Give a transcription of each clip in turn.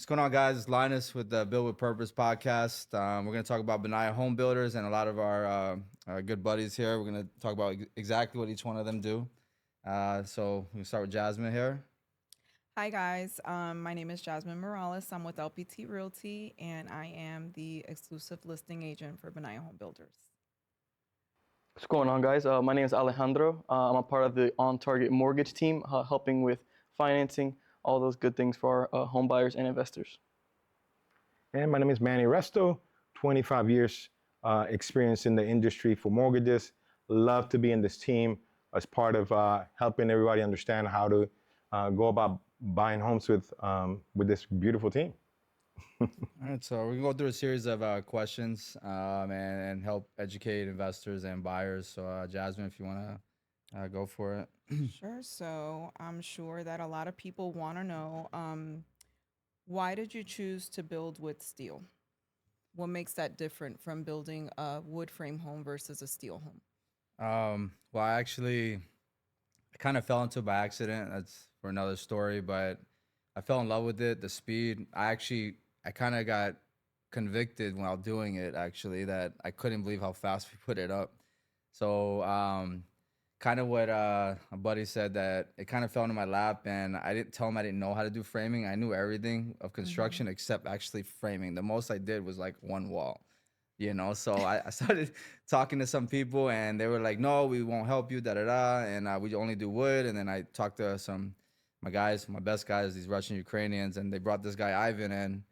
What's going on, guys? It's Linus with the Build with Purpose podcast. We're going to talk about Benaiah Home Builders and a lot of our good buddies here. We're going to talk about exactly what each one of them do. So we can start with Jasmine here. Hi, guys. My name is Jasmine Morales. I'm with LPT Realty, and I am the exclusive listing agent for Benaiah Home Builders. What's going on, guys? My name is Alejandro. I'm a part of the on-target mortgage team, helping with financing, all those good things for our home buyers and investors. And my name is Manny Resto, 25 years experience in the industry for mortgages. Love to be in this team as part of helping everybody understand how to go about buying homes with this beautiful team. All right, so we're going to go through a series of questions and help educate investors and buyers. So Jasmine, if you want to go for it. Sure. So I'm sure that a lot of people want to know, why did you choose to build with steel? What makes that different from building a wood frame home versus a steel home? Well, I kind of fell into it by accident. That's for another story, but I fell in love with it. The speed. I kind of got convicted while doing it, actually, that I couldn't believe how fast we put it up. So kind of what a buddy said, that it kind of fell into my lap, and I didn't tell him I didn't know how to do framing. I knew everything of construction except actually framing. The most I did was like one wall. So I started talking to some people, and they were like, no, we won't help you, da-da-da, and we only do wood. And then I talked to my best guys, these Russian Ukrainians, and they brought this guy Ivan in.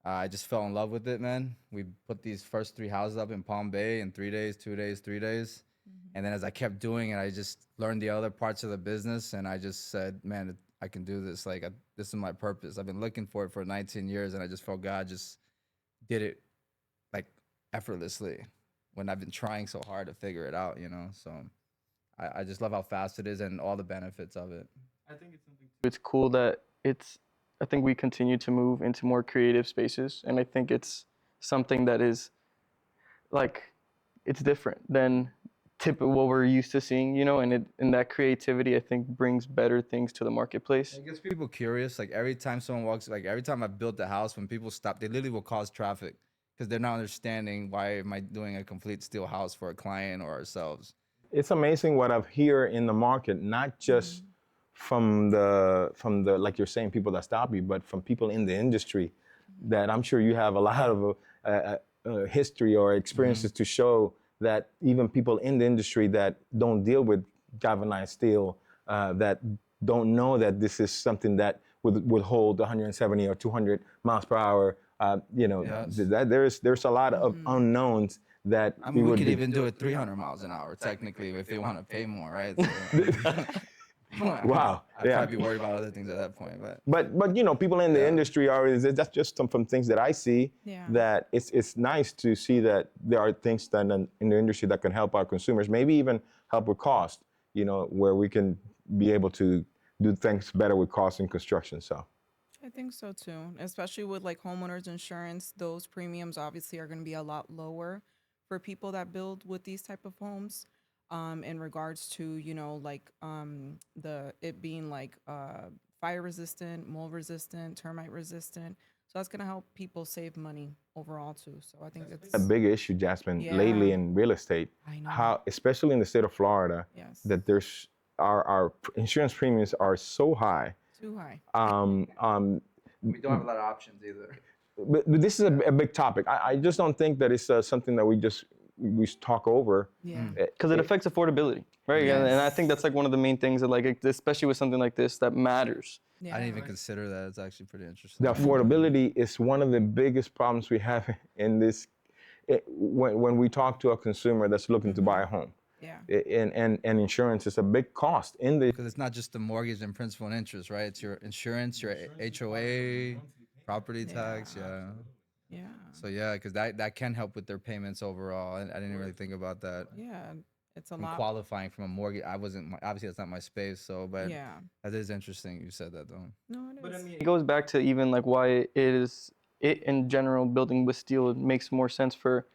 I just fell in love with it, man. We put these first 3 houses up in Palm Bay in 3 days, 2 days, 3 days. And then as I kept doing it, I just learned the other parts of the business, and I just said, man, I can do this. This is my purpose. I've been looking for it for 19 years, and I just felt God just did it like effortlessly when I've been trying so hard to figure it out, So I just love how fast it is and all the benefits of it. I think it's cool that I think we continue to move into more creative spaces, and I think it's something that is it's different than typical what we're used to seeing, and that creativity, I think, brings better things to the marketplace. It gets people curious. Like every time someone walks, like every time I built a house, when people stop, they literally will cause traffic because they're not understanding why am I doing a complete steel house for a client or ourselves. It's amazing what I've heard in the market, not just from the like you're saying, people that stop you, but from people in the industry that I'm sure you have a lot of history or experiences to show that even people in the industry that don't deal with galvanized steel, that don't know that this is something that would hold 170 or 200 miles per hour. Yes. That there's a lot of unknowns that I mean, we could even do it 300 miles an hour, technically, if they want to pay more, right? So, wow. I'd probably be worried about other things at that point. But people in the industry that's just some things that I see. Yeah. That it's nice to see that there are things done in the industry that can help our consumers, maybe even help with cost. Where we can be able to do things better with cost in construction. So. I think so too, especially with like homeowners insurance. Those premiums obviously are going to be a lot lower for people that build with these type of homes. In regards to it being like fire resistant, mold resistant, termite resistant. So that's gonna help people save money overall too. So I think that's A big issue, Jasmine, Yeah. lately in real estate. I know. How, especially in the state of Florida, Yes. that there's our insurance premiums are so high. Too high. We don't have a lot of options either. But this is a big topic. I just don't think that it's something that we talk over. Yeah. Because it affects affordability, right? And I think that's like one of the main things that especially with something like this, that matters. Yeah. I didn't even consider that. It's actually pretty interesting. The affordability is one of the biggest problems we have in this. When we talk to a consumer that's looking to buy a home. Yeah. And insurance is a big cost in the. Because it's not just the mortgage and principal and interest, right? It's your insurance, your HOA, property tax, yeah. Yeah. So yeah, because that can help with their payments overall. I didn't really think about that. Yeah. It's a I'm lot. qualifying from a mortgage. Obviously that's not my space. So, but Yeah. that is interesting. You said that though. No, it is. But I mean, it goes back to even like why it in general, building with steel, it makes more sense for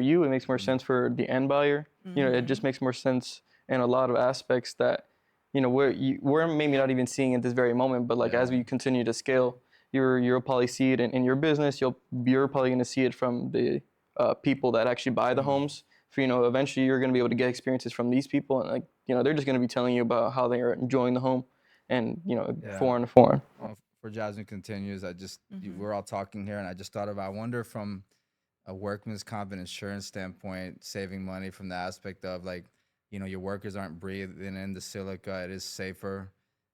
you. It makes more sense for the end buyer. It just makes more sense in a lot of aspects that we're maybe not even seeing at this very moment. But like as we continue to scale, you'll probably see it in your business. You're probably going to see it from the people that actually buy the homes. For, eventually you're going to be able to get experiences from these people, and they're just going to be telling you about how they are enjoying the home, and Yeah. foreign. For Jasmine continues, we're all talking here, and I just thought about, I wonder from a workman's comp and insurance standpoint, saving money from the aspect of like, your workers aren't breathing in the silica. It is safer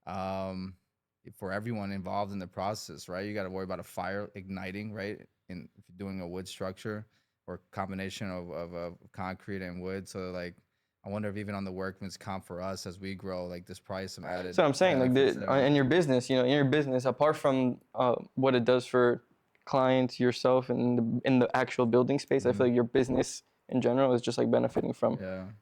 for everyone involved in the process, right? You got to worry about a fire igniting, right? If you're doing a wood structure or combination of concrete and wood. So like, I wonder if even on the workman's comp for us as we grow, like there's probably some added. So I'm saying, like benefits there. in your business, apart from what it does for clients, yourself, and in the actual building space, I feel like your business in general is just like benefiting from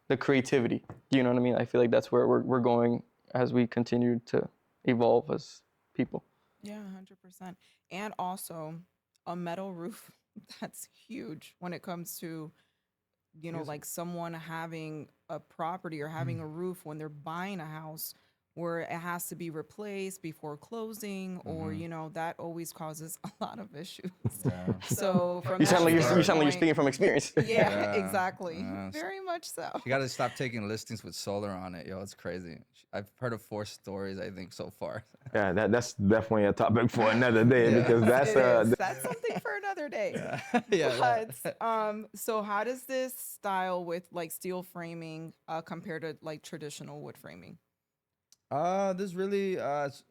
the creativity. Do you know what I mean? I feel like that's where we're going as we continue to evolve as people. Yeah, 100%. And also a metal roof, that's huge when it comes to, like someone having a property or having a roof when they're buying a house where it has to be replaced before closing, or that always causes a lot of issues. Yeah. So from You sound like that you're standpoint- speaking from experience. Yeah, Yeah, exactly. yeah. Very much so. You got to stop taking listings with solar on it, yo. It's crazy. I've heard of 4 stories, I think, so far. Yeah, that's definitely a topic for another day, because that's It is. That's something for another day. But so how does this style with like steel framing compare to like traditional wood framing? This really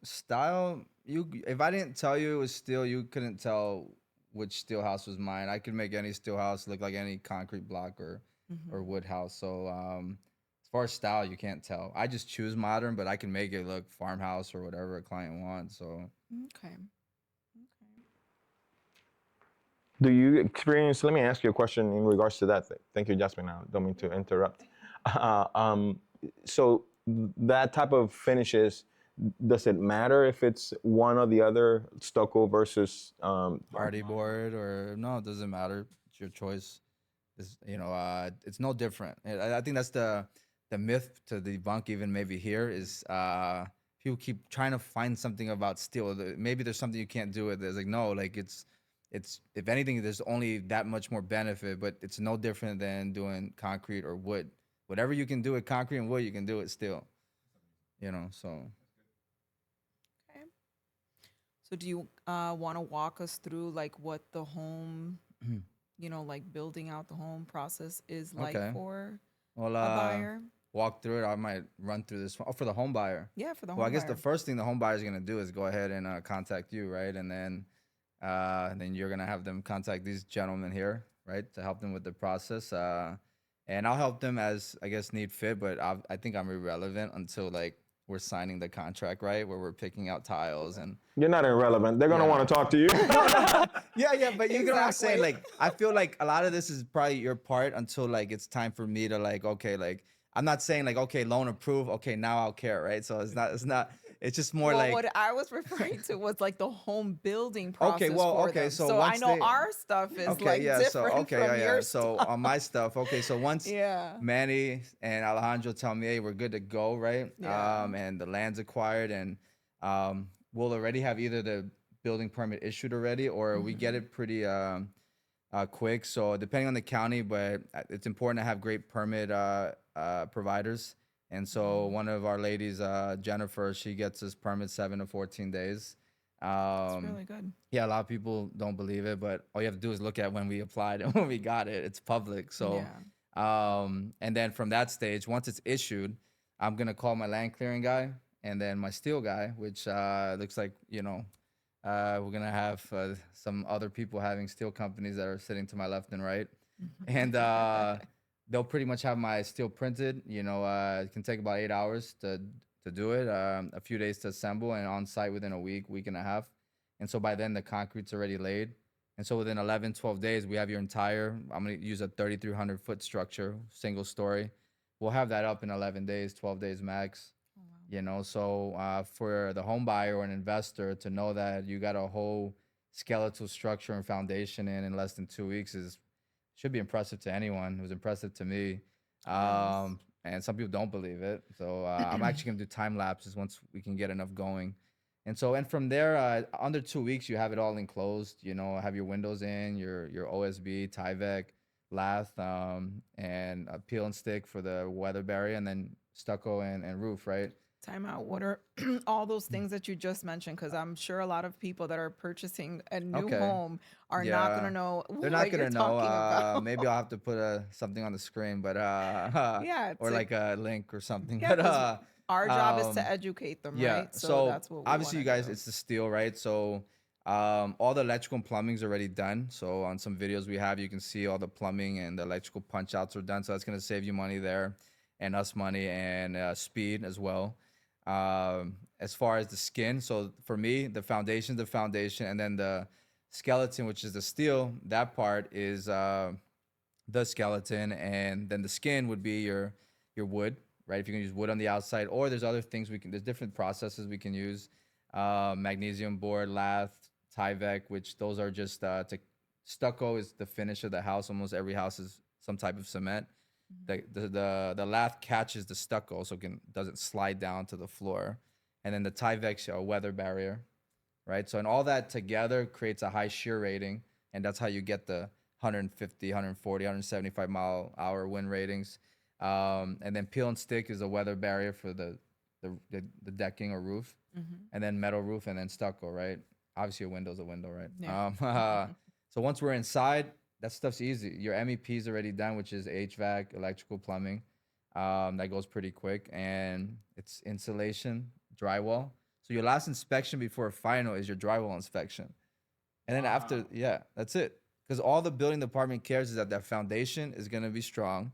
style. If I didn't tell you it was steel, you couldn't tell which steel house was mine. I could make any steel house look like any concrete block or wood house. So as far as style, you can't tell. I just choose modern, but I can make it look farmhouse or whatever a client wants. So Okay. Do you experience? Let me ask you a question in regards to that. Thank you, Jasmine. I don't mean to interrupt. So that type of finishes, does it matter if it's one or the other, stucco versus? party board or no, it doesn't matter. It's your choice. It's no different. I think that's the myth to debunk. Even maybe here is people keep trying to find something about steel. Maybe there's something you can't do with it. It's like no, like it's if anything, there's only that much more benefit, but it's no different than doing concrete or wood. Whatever you can do with concrete and wood, you can do it still. So. Okay. So do you want to walk us through like what the home, like building out the home process is like Okay. for Well, a buyer? walk through it. I might run through this. Oh, for the home buyer. Yeah, for the home Well, I guess buyer. the first thing the home buyer is gonna do is go ahead and contact you, right? And then you're gonna have them contact these gentlemen here, right, to help them with the process. And I'll help them as I guess need fit, but I think I'm irrelevant until like we're signing the contract, right, where we're picking out tiles and. You're not irrelevant. They're gonna want to talk to you. Yeah, but you know what I'm saying? Exactly. Like, I feel like a lot of this is probably your part until like it's time for me to like, okay, like I'm not saying like, okay, loan approved, okay, now I'll care, right? So it's just more Well, like, what I was referring to was like the home building process. well, for okay, them. so I once know they- our stuff is okay, like yeah, so different okay, from yeah, yeah. your So stuff. on my stuff, okay, so once Yeah. Manny and Alejandro tell me, hey, we're good to go, right? Yeah. And the land's acquired, and we'll already have either the building permit issued already, or we get it pretty quick. So depending on the county, but it's important to have great permit providers. And so one of our ladies, Jennifer, she gets us permits 7 to 14 days. It's really good. Yeah, a lot of people don't believe it, but all you have to do is look at when we applied and when we got it. It's public. So, and then from that stage, once it's issued, I'm gonna call my land clearing guy and then my steel guy, which looks like we're gonna have some other people having steel companies that are sitting to my left and right, and they'll pretty much have my steel printed. It can take about 8 hours to do it, a few days to assemble, and on site within a week and a half. And so by then the concrete's already laid. And so within 11, 12 days, we have your entire, I'm going to use a 3,300 foot structure, single story. We'll have that up in 11 days, 12 days max. So for the home buyer or an investor to know that you got a whole skeletal structure and foundation in less than 2 weeks should be impressive to anyone. It was impressive to me. And some people don't believe it. So I'm actually going to do time lapses once we can get enough going. And so, and from there, under 2 weeks, you have it all enclosed. You know, have your windows in, your OSB, Tyvek, lath, and a peel and stick for the weather barrier, and then stucco and roof, right? Time out. What are all those things that you just mentioned? Because I'm sure a lot of people that are purchasing a new Okay. home are not going Yeah. to know They're what not you're gonna know. talking about. Maybe I'll have to put something on the screen, but Yeah, or like a link or something. yeah, But because our job is to um, educate them, yeah. right? So So that's what we obviously, want you to guys, do. it's the steel, right? So all the electrical and plumbing's already done. So on some videos we have, you can see all the plumbing and the electrical punch outs are done. So that's gonna save you money there, and us money and speed as well. As far as the skin, so for me, the foundation, and then the skeleton, which is the steel. That part is the skeleton, and then the skin would be your wood, right? If you can use wood on the outside, or there's other things we can. There's different processes we can use. Magnesium board, lath, Tyvek, which those are just to stucco is the finish of the house. Almost every house is some type of cement. The lath catches the stucco, so it doesn't slide down to the floor, and then the Tyvek's a weather barrier, right? So and all that together creates a high shear rating, and that's how you get the 150, 140, 175 mile hour wind ratings. And then peel and stick is a weather barrier for the decking or roof, and then metal roof, and then stucco, right? Obviously, a window's a window, right? Yeah. So once we're inside, that stuff's easy. Your MEP is already done, which is HVAC, electrical, plumbing. That goes pretty quick, and it's insulation, drywall. So your last inspection before final is your drywall inspection, and then after, yeah, that's it. Because all the building department cares is that that foundation is gonna be strong,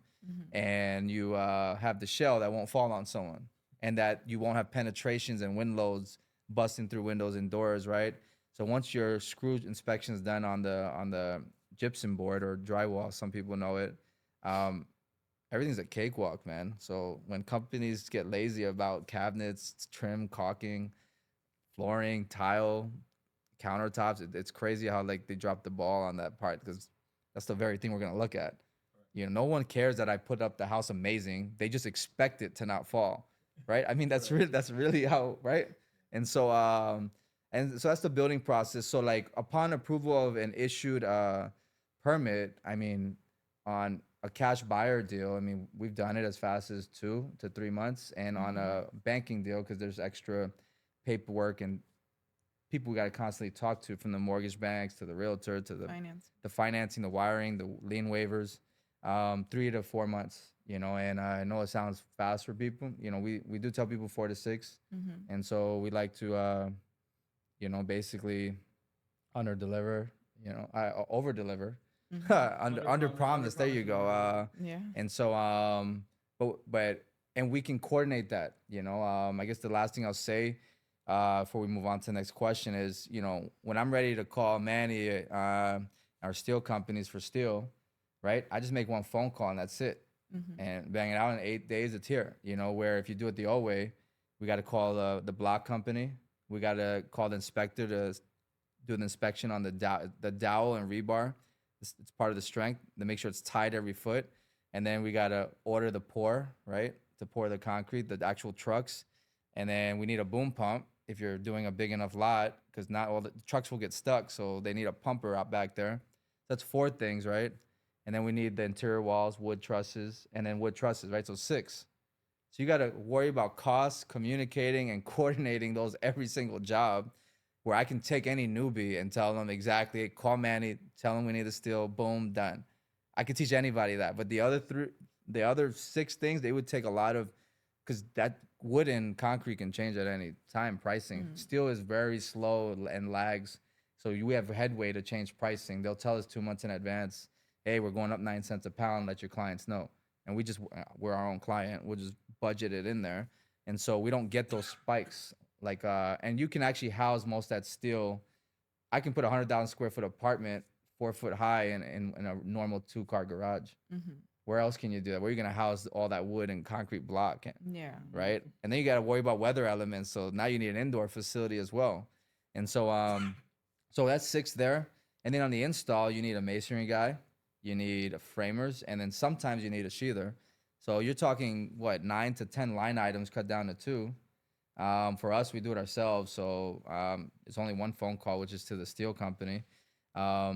and you have the shell that won't fall on someone, and that you won't have penetrations and wind loads busting through windows and doors, right? So once your screw inspection is done on the gypsum board or drywall, some people know it. Um, Everything's a cakewalk, man. So when companies get lazy about cabinets, trim, caulking, flooring, tile, countertops, it's crazy how like they drop the ball on that part because that's the very thing we're gonna look at. You know, no one cares that I put up the house amazing. They just expect it to not fall, right? I mean, that's really how, right? And so that's the building process. So like upon approval of an issued permit, I mean, on a cash buyer deal, I mean, we've done it as fast as 2 to 3 months, and on a banking deal, because there's extra paperwork and people we got to constantly talk to, from the mortgage banks to the realtor to Finance. the financing, the wiring, the lien waivers, 3 to 4 months, you know. And I know it sounds fast for people, you know. We do tell people 4 to 6, and so we like to you know, basically under deliver, you know, over deliver, under promise. There you go. Yeah. And so but and we can coordinate that, you know. I guess the last thing I'll say before we move on to the next question is, you know, when I'm ready to call Manny, our steel companies for steel, right? I just make one phone call and that's it, and bang it out in 8 days. It's here, you know. Where if you do it the old way, we got to call the block company. We got to call the inspector to do an inspection on the dowel and rebar. It's part of the strength to make sure it's tight every foot. And then we got to order the pour, right? To pour the concrete, the actual trucks. And then we need a boom pump if you're doing a big enough lot, because not all the trucks will get stuck. So they need a pumper out back there. That's 4 things, right? And then we need the interior walls, wood trusses, and then wood trusses, right? So 6. So you got to worry about costs, communicating, and coordinating those every single job. Where I can take any newbie and tell them exactly, call Manny, tell them we need the steel, boom, done. I could teach anybody that. But the other 6 things, they would take a lot of, because that wood and concrete can change at any time. Pricing, steel is very slow and lags. So we have headway to change pricing. They'll tell us 2 months in advance, hey, we're going up 9 cents a pound. Let your clients know. And we're our own client. We'll just budget it in there. And so we don't get those spikes. Like, and you can actually house most of that steel. I can put 100,000 square foot apartment 4 foot high in a normal 2-car garage. Where else can you do that? Where are you going to house all that wood and concrete block? Yeah. Right. And then you got to worry about weather elements. So now you need an indoor facility as well. And so, so that's 6 there. And then on the install, you need a masonry guy, you need framers, and then sometimes you need a sheather. So you're talking what, 9 to 10 line items cut down to 2. For us, we do it ourselves. So it's only one phone call, which is to the steel company. I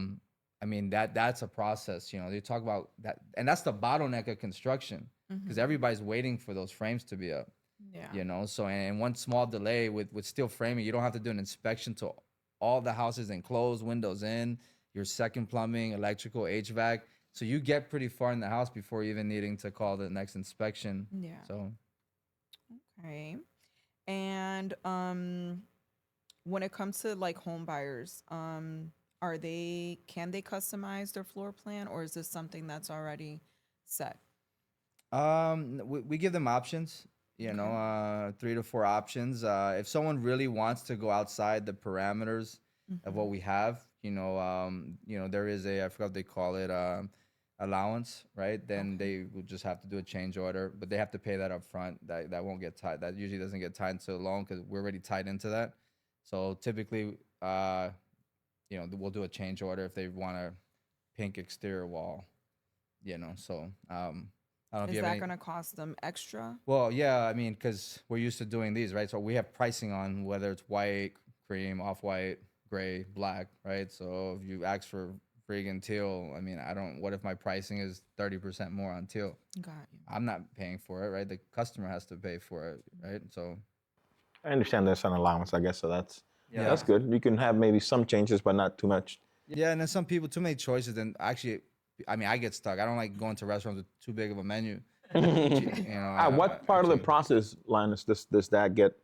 mean, that's a process. They talk about that. And that's the bottleneck of construction because everybody's waiting for those frames to be up. Yeah. So and one small delay with steel framing, you don't have to do an inspection to all the houses enclosed, windows in, your second plumbing, electrical, HVAC. So you get pretty far in the house before even needing to call the next inspection. Yeah. So Okay. And when it comes to like home buyers, can they customize their floor plan, or is this something that's already set? we give them options, Okay. 3 to 4 options. If someone really wants to go outside the parameters of what we have, there is I forgot what they call it, allowance, right? Then Okay. they will just have to do a change order, but they have to pay that up front. That won't get tied. That usually doesn't get tied into the loan because we're already tied into that. So typically, we'll do a change order if they want a pink exterior wall, So I don't know if Is you have that any. going to cost them extra? Well, yeah, I mean, because we're used to doing these, right? So we have pricing on whether it's white, cream, off-white, gray, black, right? So if you ask for friggin' teal, I mean, I don't. What if my pricing is 30% more on teal? Got you. I'm not paying for it, right? The customer has to pay for it, right? So I understand there's an allowance, I guess, so that's yeah, that's good. You can have maybe some changes, but not too much. yeah. And then some people too many choices, and actually, I mean, I get stuck. I don't like going to restaurants with too big of a menu. What part of the Actually. process, Linus, does that get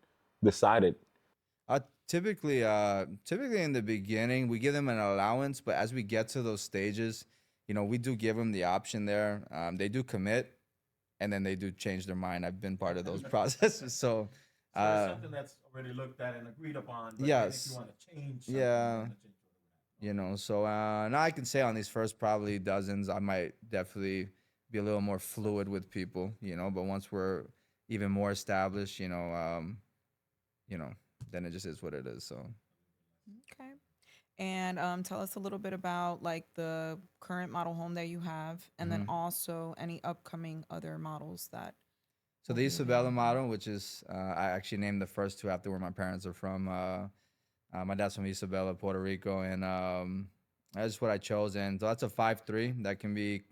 decided? Typically in the beginning, we give them an allowance, but as we get to those stages, we do give them the option there. They do commit, and then they do change their mind. I've been part of those processes, so that's already looked at and agreed upon. yes, Want to change yeah, So now I can say on these first probably dozens, I might definitely be a little more fluid with people, But once we're even more established, you know, then it just is what it is. So. Okay. And tell us a little bit about like the current model home that you have, and then Mhm. also any upcoming other models that So will the be Isabella available. model, which is I actually named the first two after where my parents are from. My dad's from Isabella, Puerto Rico, and that's what I chose. And so that's a 5.3 that can be.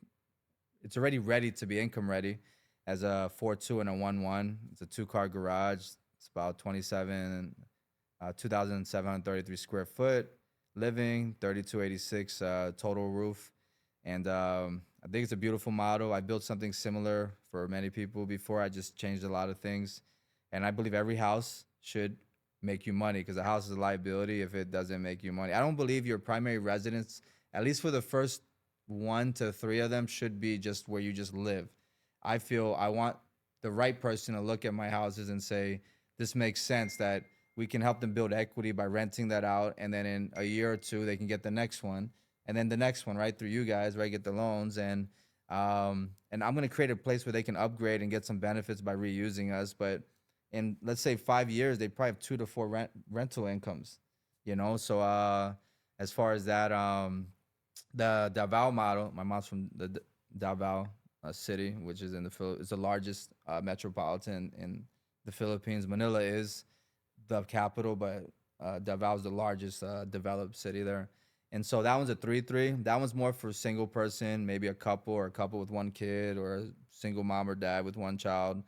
It's already ready to be income ready, as a 4.2 and a 1.1. It's a 2-car garage. It's about 2,733 square foot. Living 3,286 total roof, and I think it's a beautiful model. I built something similar for many people before. I just changed a lot of things, and I believe every house should make you money because a house is a liability if it doesn't make you money. I don't believe your primary residence, at least for the first 1 to 3 of them, should be just where you just live. I feel I want the right person to look at my houses and say, this makes sense that we can help them build equity by renting that out. And then in a year or two, they can get the next one. And then the next one, right, through you guys, right, get the loans. And I'm going to create a place where they can upgrade and get some benefits by reusing us. But in, let's say, 5 years, they probably have 2 to 4 rental incomes, So as far as that, the Davao model, my mom's from the Davao city, which is in the it's the largest metropolitan in the Philippines. Manila is the capital, but Davao is the largest developed city there. And so that one's a 3.3. That one's more for single person, maybe a couple or a couple with one kid, or a single mom or dad with one child,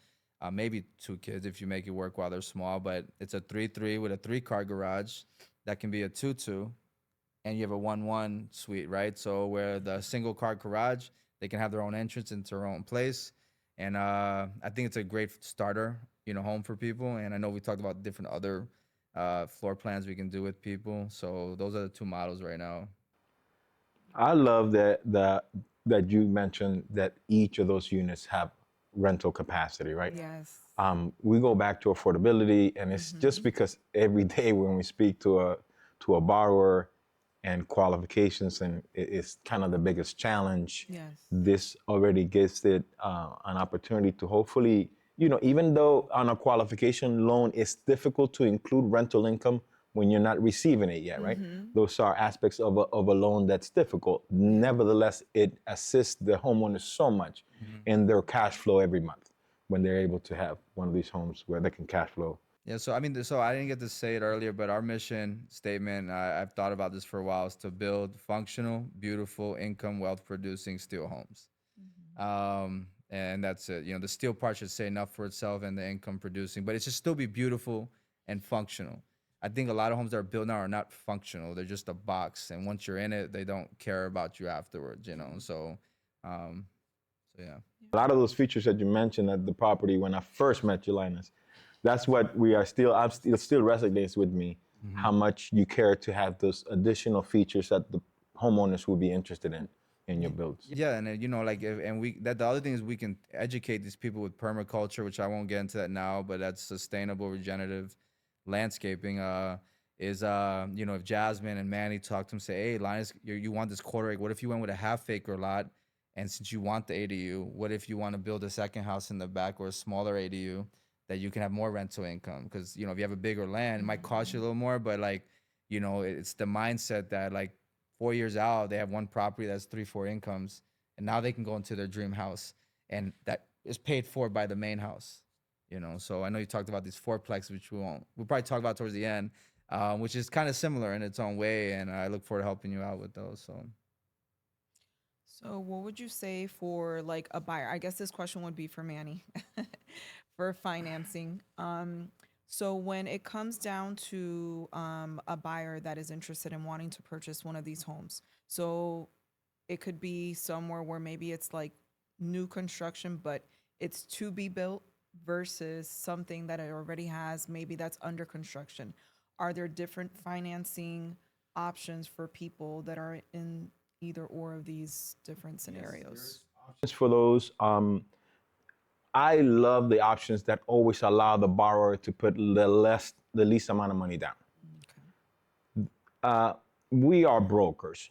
maybe 2 kids if you make it work while they're small. But it's a 3.3 with a 3-car garage. That can be a 2.2, and you have a 1.1 suite, right? So where the single car garage, they can have their own entrance into their own place. And I think it's a great starter, home for people. And I know we talked about different other floor plans we can do with people. So those are the 2 models right now. I love that you mentioned that each of those units have rental capacity, right? Yes. We go back to affordability, and it's just because every day when we speak to a borrower and qualifications, and it's kind of the biggest challenge. Yes. This already gives it an opportunity to hopefully, even though on a qualification loan, it's difficult to include rental income when you're not receiving it yet, right? Those are aspects of a loan that's difficult. Nevertheless, it assists the homeowners so much in their cash flow every month when they're able to have one of these homes where they can cash flow Yeah, so I mean, so I didn't get to say it earlier, but our mission statement, I've thought about this for a while, is to build functional, beautiful, income, wealth producing steel homes. And that's it. You know, the steel part should say enough for itself and the income producing, but it should still be beautiful and functional. I think a lot of homes that are built now are not functional. They're just a box. And once you're in it, they don't care about you afterwards, you know? Um, so yeah. A lot of those features that you mentioned at the property when I first met you, Linus, that's what we are still, it still resonates with me, how much you care to have those additional features that the homeowners will be interested in your builds. Yeah, and you know, like, and the other thing is we can educate these people with permaculture, which I won't get into that now, but that's sustainable, regenerative landscaping. Is you know, if Jasmine and Manny talk to him, say, hey, Linus, you want this quarter acre? What if you went with a half-acre lot? And since you want the ADU, what if you want to build a second house in the back or a smaller ADU that you can have more rental income? Because, you know, if you have a bigger land, it might cost you a little more, but like, you know, it's the mindset that like 4 years out, they have one property that's 3-4 incomes, and now they can go into their dream house, and that is paid for by the main house, you know? So I know you talked about these fourplex, which we'll probably talk about towards the end, which is kind of similar in its own way. And I look forward to helping you out with those. So what would you say for like a buyer? I guess this question would be for Manny for financing. So when it comes down to a buyer that is interested in wanting to purchase one of these homes, so it could be somewhere where maybe it's like new construction, but it's to be built versus something that it already has, maybe that's under construction. Are there different financing options for people that are in either or of these different scenarios? Options for those, I love the options that always allow the borrower to put the least amount of money down. We are brokers.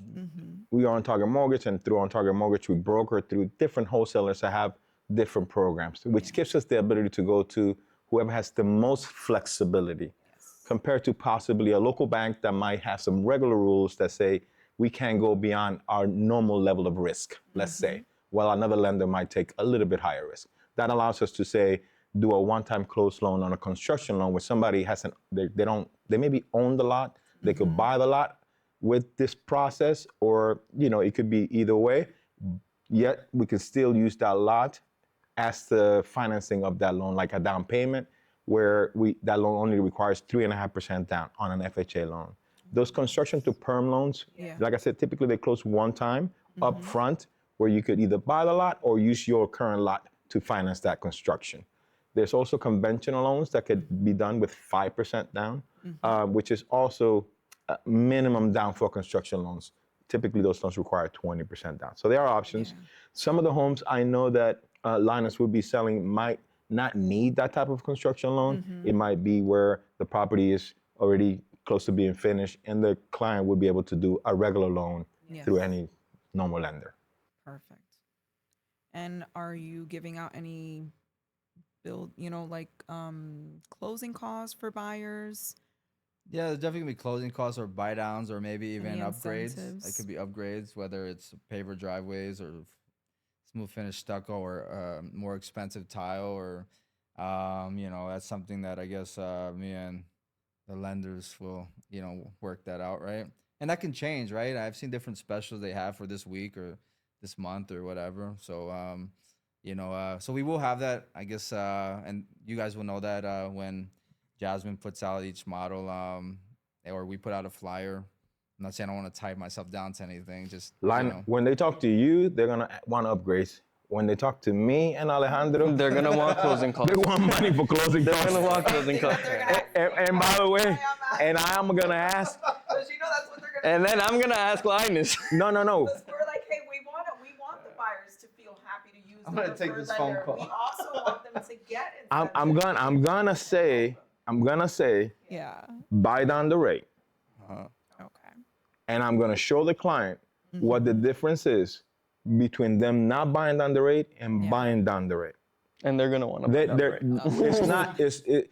We are on Target Mortgage, and through On Target Mortgage, we broker through different wholesalers that have different programs, which gives us the ability to go to whoever has the most flexibility compared to possibly a local bank that might have some regular rules that say we can't go beyond our normal level of risk, let's say, while another lender might take a little bit higher risk. That allows us to say, do a one-time close loan on a construction loan where somebody hasn't, they maybe own the lot, they could buy the lot with this process, or, you know, it could be either way, yet we can still use that lot as the financing of that loan, like a down payment, where that loan only requires 3.5% down on an FHA loan. Those construction to perm loans, like I said, typically they close one time up front, where you could either buy the lot or use your current lot to finance that construction. There's also conventional loans that could be done with 5% down, which is also minimum down for construction loans. Typically those loans require 20% down. So there are options. Some of the homes I know that Linus will be selling might not need that type of construction loan. It might be where the property is already close to being finished, and the client would be able to do a regular loan through any normal lender. Perfect. And are you giving out any closing costs for buyers? Yeah, there's definitely gonna be closing costs or buy downs, or maybe even Any upgrades. It incentives? could be upgrades, whether it's paver driveways or smooth finish stucco or more expensive tile, or you know, that's something that I guess me and the lenders will, you know, work that out, right? And that can change, right? I've seen different specials they have for this week or this month or whatever. So you know, so we will have that, I guess, and you guys will know that when Jasmine puts out each model, or we put out a flyer. I'm not saying I want to tie myself down to anything, just, you know. When they talk to you, they're gonna want upgrades. When they talk to me and Alejandro, They're gonna want closing costs. they want money for closing They're costs. gonna want closing costs. And by the way, and I am gonna ask. Because you know that's what they're gonna And then I'm gonna ask Linus. No. Because we're like, hey, we want the buyers to feel happy to use I'm gonna their take preferred this phone lender. call. We also want them to get I'm gonna say, Yeah. buy down the rate, Okay. and I'm gonna show the client what the difference is between them not buying down the rate and buying down the rate. And they're gonna want to.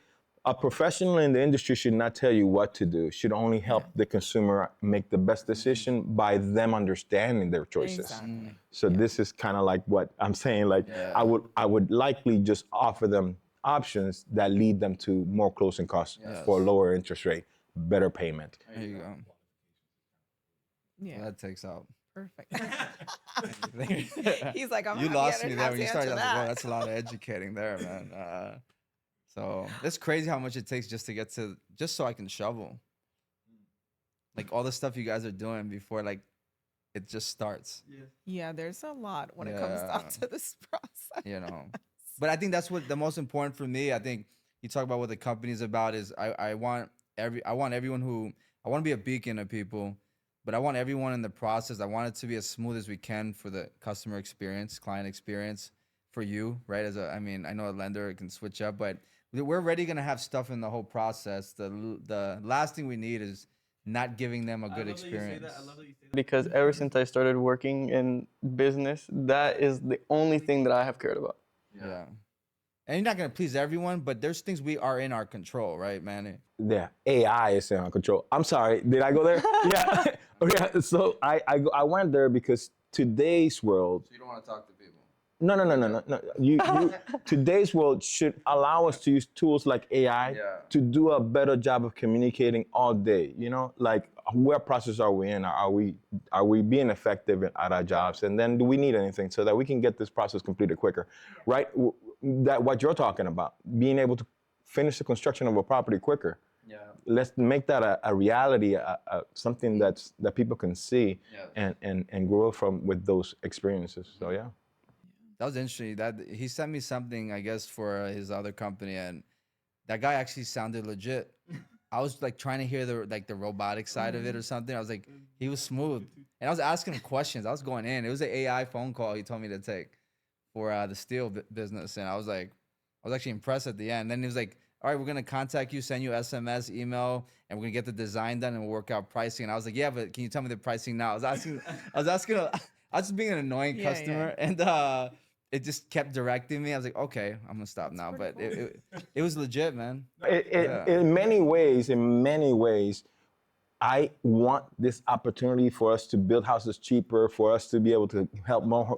A professional in the industry should not tell you what to do. Should only help the consumer make the best decision by them understanding their choices. Exactly. So this is kind of like what I'm saying. Like I would likely just offer them options that lead them to more closing costs for a lower interest rate, better payment. There you go. Yeah. That takes out. Perfect. He's He's like, I'm you happy lost I me didn't there have when to you started. I answer was like, "Whoa, that." that's a lot of educating there, man." So it's crazy how much it takes just to get to just so I can shovel. Like all the stuff you guys are doing before like it just starts. Yeah, there's a lot when it comes down Yeah. to this process. You know. But I think that's what the most important for me. I think you talk about what the company's about is I want everyone who I want to be a beacon of people, but I want everyone in the process. I want it to be as smooth as we can for the customer experience, client experience, for you, right? I mean, I know a lender can switch up, but we're already gonna have stuff in the whole process. The last thing we need is not giving them a good experience. Because ever since I started working in business, that is the only thing that I have cared about. Yeah. And you're not gonna please everyone, but there's things we are in our control, right, Manny? Yeah, AI is in control. I'm sorry, did I go there? Yeah, yeah. So I went there because today's world. So you don't want to talk to people. No. Today's world should allow us to use tools like AI to do a better job of communicating all day. You know, like what process are we in? Are we being effective at our jobs? And then do we need anything so that we can get this process completed quicker, right? That what you're talking about, being able to finish the construction of a property quicker. Yeah. Let's make that a reality, something that people can see and grow from with those experiences. So yeah. That was interesting. That he sent me something, I guess, for his other company, and that guy actually sounded legit. I was like trying to hear the robotic side of it or something. I was like, he was smooth, and I was asking him questions. I was going in. It was an AI phone call he told me to take for the steel business, and I was actually impressed at the end. Then he was like, all right, we're gonna contact you, send you SMS, email, and we're gonna get the design done and we'll work out pricing. And I was like, yeah, but can you tell me the pricing now? I was asking, I was just being an annoying customer, and it just kept directing me. I was like, okay, I'm gonna stop now. But it was legit, man. In many ways, I want this opportunity for us to build houses cheaper, for us to be able to help more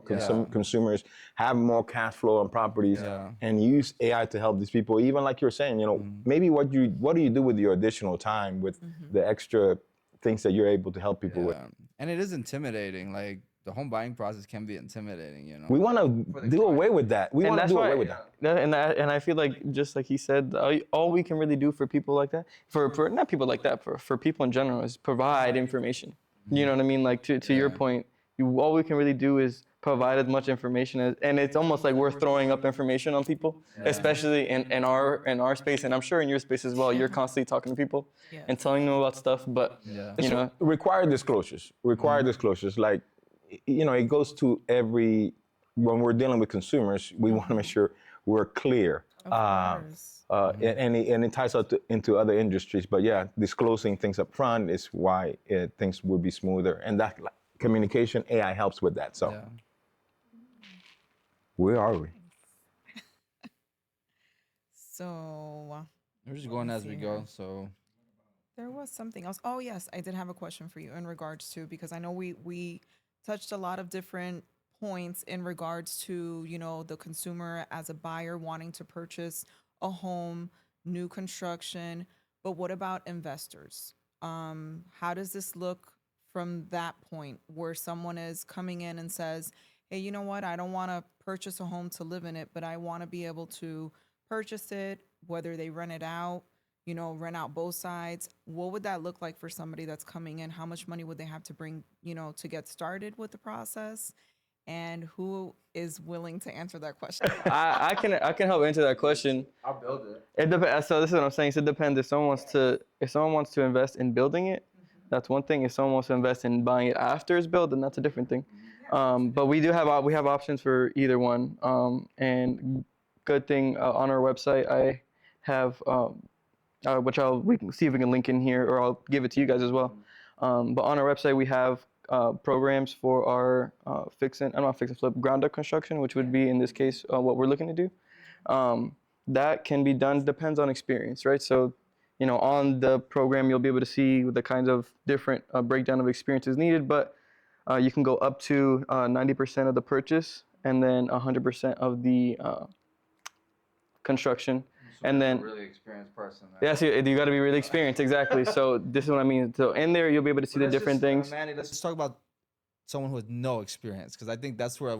consumers have more cash flow on properties, and use AI to help these people. Even like you're saying, you know, maybe what do you do with your additional time, with the extra things that you're able to help people with? And it is intimidating. Like the home buying process can be intimidating, you know. We want to do away with that. We want to do away with that. And I feel like, just like he said, all we can really do for people like that, for not people like that, for people in general, is provide information. You know what I mean? Like to your point, all we can really do is provide as much information as, and it's almost like we're throwing up information on people, especially in our space, and I'm sure in your space as well. You're constantly talking to people and telling them about stuff, but you know, required disclosures. Like, you know, it goes to when we're dealing with consumers, we want to make sure we're clear. Of course. And it ties out into other industries. But yeah, disclosing things up front is why things would be smoother. And that communication, AI helps with that. So where are we? So we're just going as we go. So there was something else. Oh yes, I did have a question for you in regards to, because I know we touched a lot of different points in regards to, you know, the consumer as a buyer wanting to purchase a home, new construction, but what about investors? How does this look from that point where someone is coming in and says, hey, you know what, I don't want to purchase a home to live in it, but I want to be able to purchase it, whether they rent it out, you know, rent out both sides. What would that look like for somebody that's coming in? How much money would they have to bring, you know, to get started with the process? And who is willing to answer that question? I can help answer that question. I'll build it. It depends. So this is what I'm saying. So it depends. If someone wants to invest in building it, that's one thing. If someone wants to invest in buying it after it's built, then that's a different thing. But we have options for either one. And good thing on our website, I have which we can see if we can link in here, or I'll give it to you guys as well. But on our website, we have programs for our flip ground up construction, which would be in this case what we're looking to do. That can be done, depends on experience, right? So, you know, on the program you'll be able to see the kinds of different breakdown of experiences needed, but you can go up to 90% of the purchase and then 100% of the construction, and then really experienced person. yes, you got to be really experienced. Exactly. So this is what I mean. So in there, you'll be able to see the different things. Manny, let's talk about someone who has no experience, because I think that's where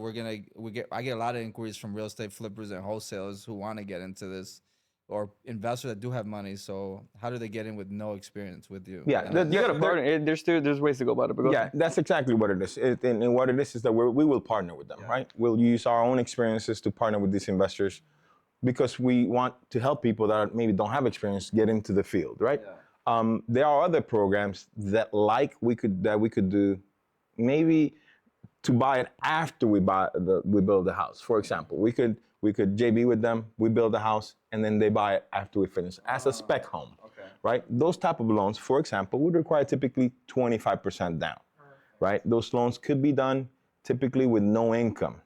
I get a lot of inquiries from real estate flippers and wholesalers who want to get into this, or investors that do have money. So how do they get in with no experience with you? Yeah, And You got to partner. There's ways to go about it. But go Yeah, ahead. that's exactly what it is. And what it is that we will partner with them, right? We'll use our own experiences to partner with these investors, because we want to help people that maybe don't have experience get into the field, right? There are other programs that we could do, maybe to buy it after we build the house. For example, we could JV with them, we build the house, and then they buy it after we finish as a spec home, right? Those type of loans, for example, would require typically 25% down, right? Those loans could be done typically with no income.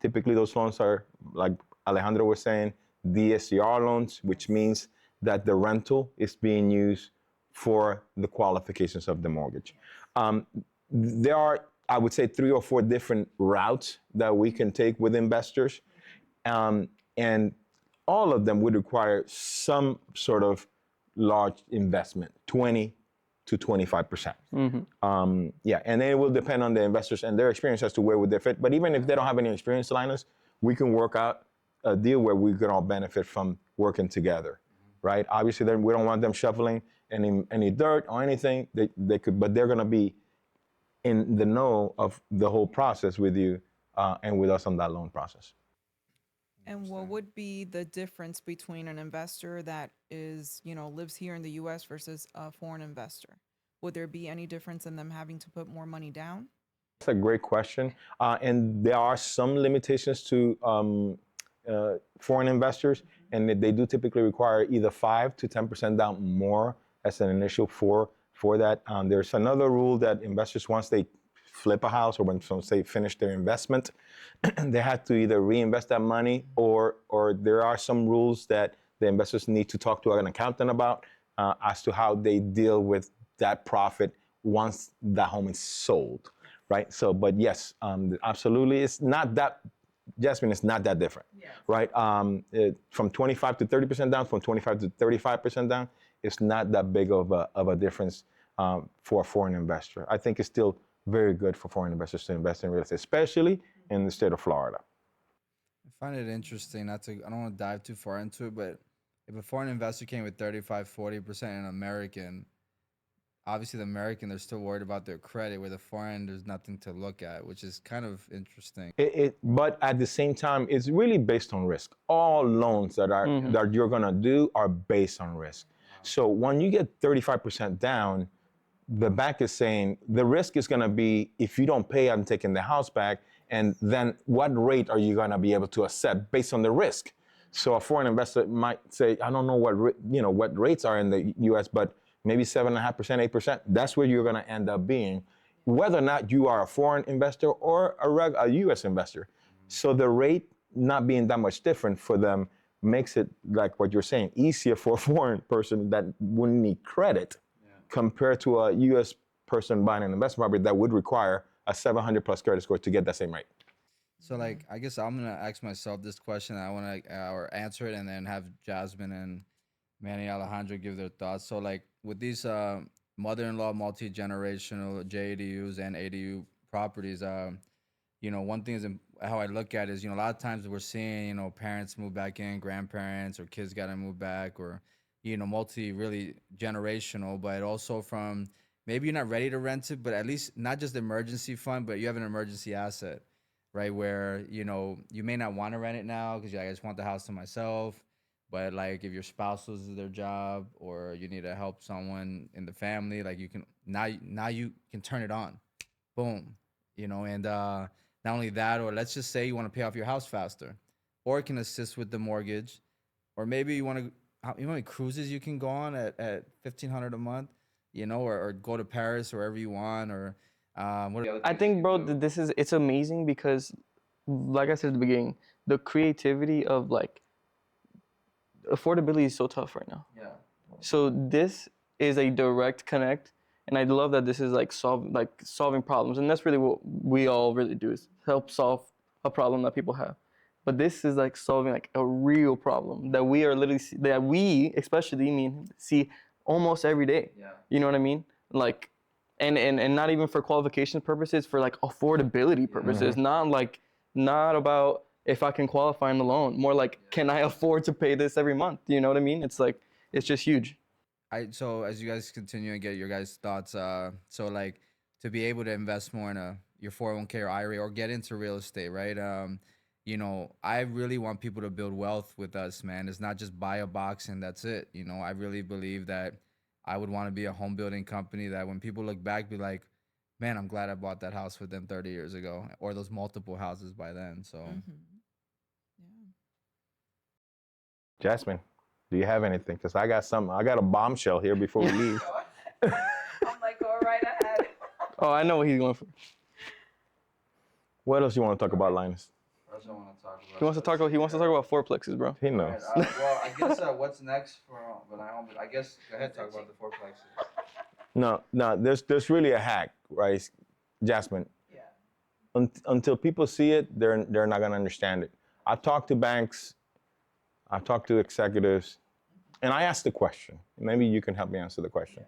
Typically, those loans are, like Alejandro was saying, DSCR loans, which means that the rental is being used for the qualifications of the mortgage. There are, I would say, 3 or 4 different routes that we can take with investors. And all of them would require some sort of large investment, 20 to 25%. Yeah, and then it will depend on the investors and their experience as to where would they fit. But even if they don't have any experience, Linus, we can work out a deal where we can all benefit from working together, right? Obviously, then we don't want them shoveling any dirt or anything. They could, but they're going to be in the know of the whole process with you and with us on that loan process. And what would be the difference between an investor that is, lives here in the U.S. versus a foreign investor? Would there be any difference in them having to put more money down? That's a great question. And there are some limitations to foreign investors, and they do typically require either 5 to 10% down more as an initial for that. There's another rule that investors, once they flip a house or when they finish their investment, they have to either reinvest that money or there are some rules that the investors need to talk to an accountant about as to how they deal with that profit once the home is sold, right? So, but yes, absolutely, it's not that, Jasmine, it's not that different, right? From 25 to 30% down, from 25 to 35% down, it's not that big of a difference for a foreign investor. I think it's still very good for foreign investors to invest in real estate, especially in the state of Florida. I find it interesting, I don't want to dive too far into it, but if a foreign investor came with 35, 40% and an American, obviously the American, they're still worried about their credit, where the foreign, there's nothing to look at, which is kind of interesting. But at the same time, it's really based on risk. All loans that you're gonna do are based on risk. So when you get 35% down, the bank is saying the risk is gonna be if you don't pay, I'm taking the house back, and then what rate are you gonna be able to accept based on the risk? So a foreign investor might say, I don't know what rates are in the U.S., but maybe 7.5%, 8%. That's where you're gonna end up being, whether or not you are a foreign investor or a U.S. investor. So the rate not being that much different for them makes it, like what you're saying, easier for a foreign person that wouldn't need credit compared to a U.S. person buying an investment property that would require a 700 plus credit score to get that same rate. So like, I guess I'm gonna ask myself this question. I want to or answer it, and then have Jasmine and Manny, Alejandro give their thoughts. So like with these mother-in-law multi-generational JADUs and ADU properties, one thing is how I look at it is, a lot of times we're seeing, parents move back in, grandparents or kids got to move back, or really generational, but also from maybe you're not ready to rent it, but at least not just emergency fund, but you have an emergency asset, right? Where, you may not want to rent it now because I just want the house to myself. But like if your spouse loses their job or you need to help someone in the family, like you can, now you can turn it on, boom, and not only that, or let's just say you want to pay off your house faster, or it can assist with the mortgage, or maybe you want to, how many cruises you can go on at $1,500 a month, or go to Paris or wherever you want, or I think, bro, it's amazing because, like I said at the beginning, the creativity of like affordability is so tough right now. Yeah. So this is a direct connect, and I love that this is like solving problems, and that's really what we all really do, is help solve a problem that people have. But this is like solving like a real problem that we are literally that we, especially see almost every day. Yeah. You know what I mean? Like, and not even for qualification purposes, for like affordability purposes. Not about if I can qualify on the loan. More like, can I afford to pay this every month? You know what I mean? It's like, it's just huge. So as you guys continue and get your guys' thoughts, so like to be able to invest more in your 401k or IRA or get into real estate, right? You know, I really want people to build wealth with us, man. It's not just buy a box and that's it. You know, I really believe that I would want to be a home building company that when people look back, be like, man, I'm glad I bought that house with them 30 years ago, or those multiple houses by then. So, Jasmine, do you have anything? Because I got a bombshell here before we leave. I'm like, go right ahead. Oh, I know what he's going for. What else you want to talk about, Linus? what else I want to talk about? He wants to talk about fourplexes, bro. He knows. Well, I guess what's next for Benaiah Home? I guess go ahead, talk about the fourplexes. No, there's really a hack, right, Jasmine? Yeah. Until people see it, they're not gonna understand it. I've talked to banks, I've talked to executives, and I asked the question. Maybe you can help me answer the question.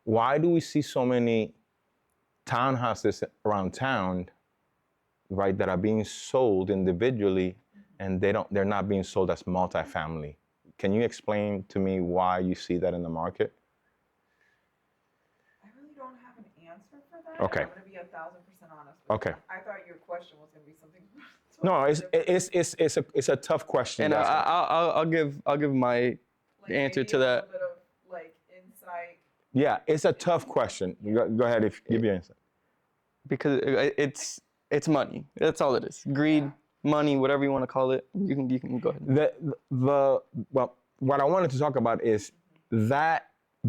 Why do we see so many townhouses around town, right, that are being sold individually, and they're not being sold as multifamily? Can you explain to me why you see that in the market? I really don't have an answer for that. Okay. I'm going to be 1,000% honest with Okay. you. I thought your question was going to be something. No, different. it's a tough question. And Jasmine. I'll give my Like, answer maybe to a that. little bit of like insight. Yeah, it's a tough question. Go ahead, give your answer. Because it's money. That's all it is. Greed, money, whatever you want to call it. You can go ahead. Well, what I wanted to talk about is that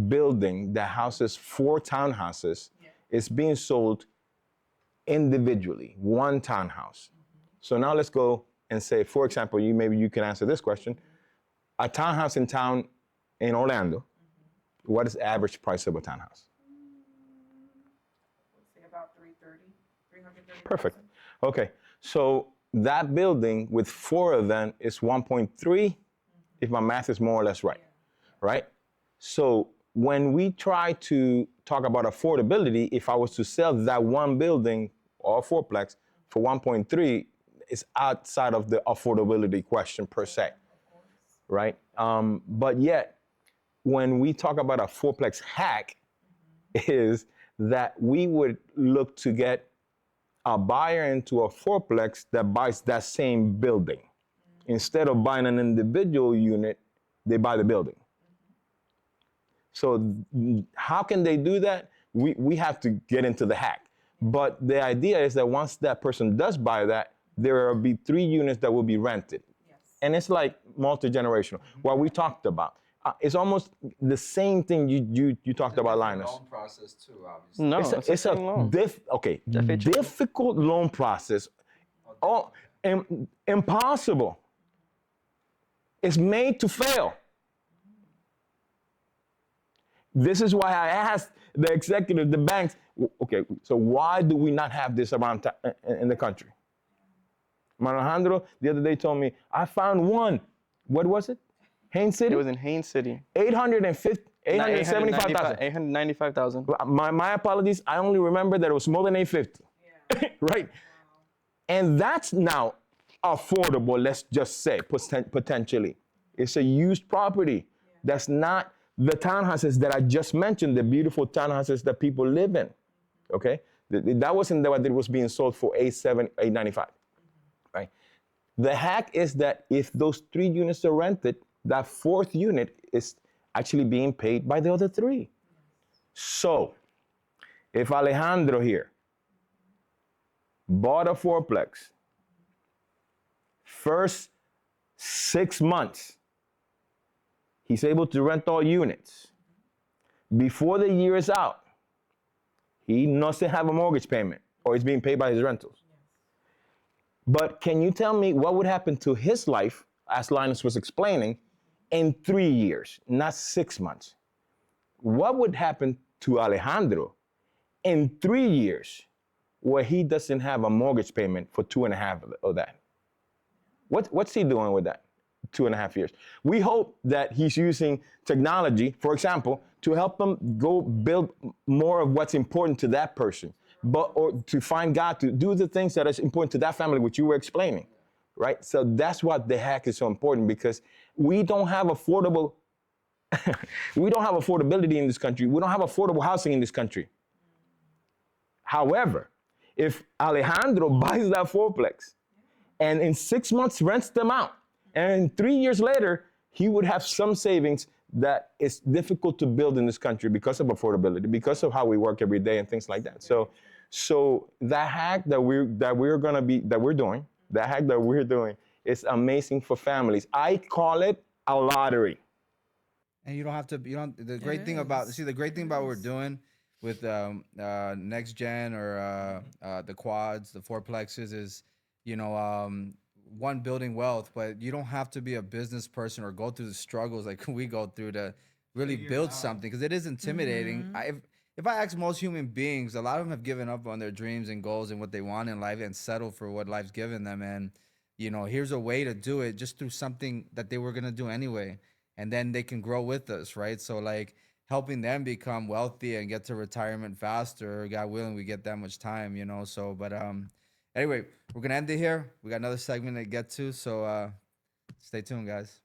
building that houses 4 townhouses is being sold individually, one townhouse. So now let's go and say, for example, maybe you can answer this question. A townhouse in town in Orlando, what is the average price of a townhouse? Let's say about 330. Perfect. Okay, so that building with 4 of them is 1.3, if my math is more or less right, right? So when we try to talk about affordability, if I was to sell that one building or fourplex for 1.3, it's outside of the affordability question per se, right? But yet, when we talk about a fourplex hack, is that we would look to get a buyer into a fourplex that buys that same building. Instead of buying an individual unit, they buy the building. So how can they do that? We have to get into the hack. But the idea is that once that person does buy that, there will be 3 units that will be rented. Yes. And it's like multi-generational. What we talked about. It's almost the same thing you talked about, Linus. Loan process too, obviously. No, It's it's a a loan. difficult loan process. Oh, impossible. It's made to fail. This is why I asked the executive, the banks, okay, so why do we not have this around in the country? Alejandro the other day told me, I found one. What was it? Haines City? It was in Haines City. 875,000. 895,000. My apologies. I only remember that it was more than 850. Yeah. Right? And that's now affordable, let's just say, potentially. It's a used property. That's not the townhouses that I just mentioned, the beautiful townhouses that people live in. Okay? That wasn't what it was being sold for 895. Right? The hack is that if those 3 units are rented, that 4th unit is actually being paid by the other 3. So, if Alejandro here bought a fourplex, first 6 months, he's able to rent all units. Before the year is out, he doesn't have a mortgage payment, or it's being paid by his rentals. But can you tell me what would happen to his life, as Linus was explaining, in 3 years, not 6 months? What would happen to Alejandro in 3 years where he doesn't have a mortgage payment for 2.5 of that. What's he doing with that 2.5 years? We hope that he's using technology, for example, to help them go build more of what's important to that person, or to find God, to do the things that is important to that family, which you were explaining, right? So that's what the hack is so important, because we don't have affordable, we don't have affordability in this country. We don't have affordable housing in this country. However, if Alejandro buys that fourplex and in 6 months rents them out, and 3 years later, he would have some savings that is difficult to build in this country because of affordability, because of how we work every day and things like that. So that hack that we're doing, that hack that we're doing is amazing for families. I call it a lottery. And you don't have to. You don't. The great thing about the great thing about what we're doing with next gen or the quads, the fourplexes is, one, building wealth, but you don't have to be a business person or go through the struggles like we go through to really build something, because it is intimidating. If I ask most human beings, a lot of them have given up on their dreams and goals and what they want in life and settled for what life's given them. And here's a way to do it just through something that they were gonna do anyway, and then they can grow with us, right? So like helping them become wealthy and get to retirement faster, God willing, we get that much time, So, but anyway, we're gonna end it here. We got another segment to get to, so stay tuned, guys.